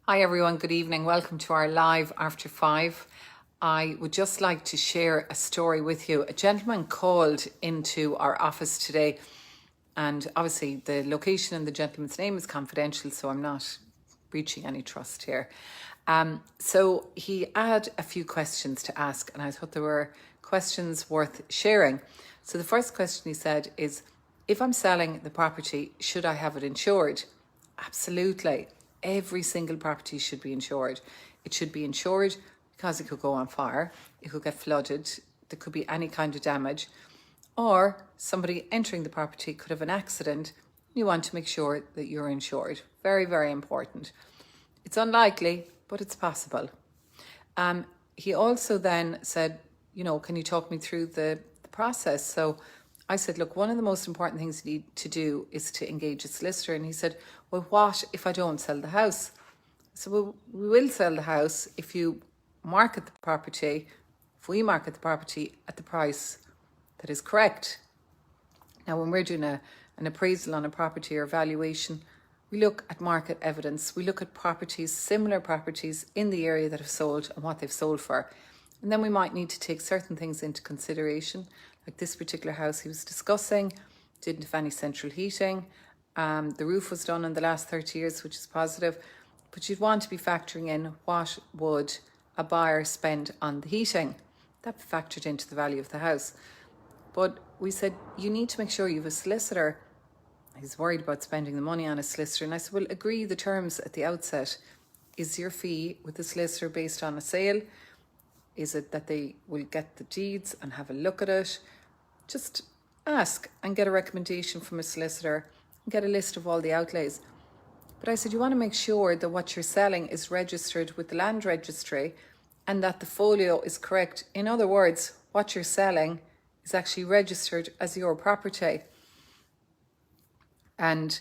Hi everyone, good evening. Welcome to our live after 5. I would just like to share a story with you. A gentleman called into our office today, and obviously the location and the gentleman's name is confidential, so I'm not breaching any trust here. So he had a few questions to ask, and I thought there were questions worth sharing. So the first question he said is, if I'm selling the property, should I have it insured? Absolutely. Every single property should be insured. It should be insured because it could go on fire, it could get flooded, there could be any kind of damage, or somebody entering the property could have an accident. You want to make sure that you're insured. Very, very important. It's unlikely, but it's possible. He also then said, can you talk me through the process? So I said, look, one of the most important things you need to do is to engage a solicitor. And he said, well, what if I don't sell the house? So well, we will sell the house if you market the property, if we market the property at the price that is correct. Now, when we're doing an appraisal on a property or valuation, we look at market evidence. We look at properties, similar properties in the area that have sold and what they've sold for. And then we might need to take certain things into consideration, like this particular house he was discussing, didn't have any central heating. The roof was done in the last 30 years, which is positive. But you'd want to be factoring in what would a buyer spend on the heating. That factored into the value of the house. But we said, you need to make sure you have a solicitor. He's worried about spending the money on a solicitor. And I said, well, agree the terms at the outset. Is your fee with the solicitor based on a sale? Is it that they will get the deeds and have a look at it? Just ask and get a recommendation from a solicitor and get a list of all the outlays. But I said, you want to make sure that what you're selling is registered with the land registry and that the folio is correct. In other words, what you're selling is actually registered as your property. And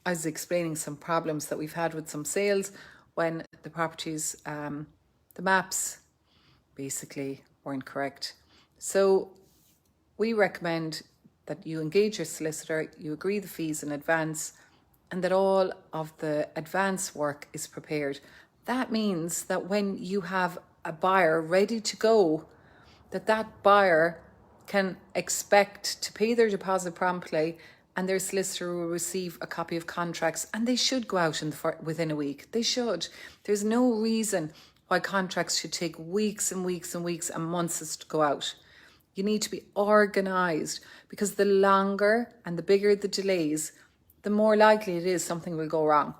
I was explaining some problems that we've had with some sales when the properties, the maps basically weren't correct. So we recommend that you engage your solicitor, you agree the fees in advance, and that all of the advance work is prepared. That means that when you have a buyer ready to go, that buyer can expect to pay their deposit promptly, and their solicitor will receive a copy of contracts, and they should go out within a week. They should. There's no reason why contracts should take weeks and weeks and weeks and months to go out. You need to be organised, because the longer and the bigger the delays, the more likely it is something will go wrong.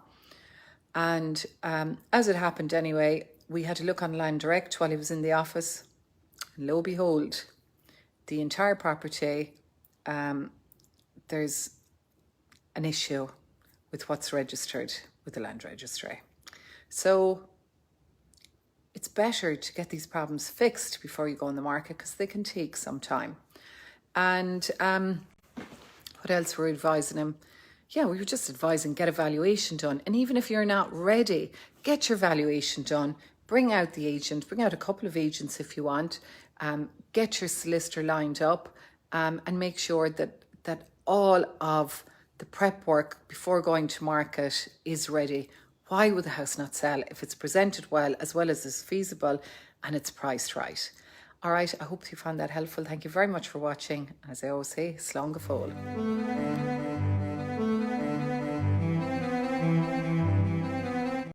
And as it happened anyway, we had to look on Land Direct while he was in the office. And lo and behold, the entire property, there's an issue with what's registered with the land registry. So it's better to get these problems fixed before you go on the market, because they can take some time. And what else were we advising him? Yeah, we were just advising, get a valuation done. And even if you're not ready, get your valuation done. Bring out the agent, bring out a couple of agents if you want. Get your solicitor lined up, and make sure that all of the prep work before going to market is ready. Why would the house not sell if it's presented well as is feasible and it's priced right? All right, I hope you found that helpful. Thank you very much for watching. As I always say, slán go fóill.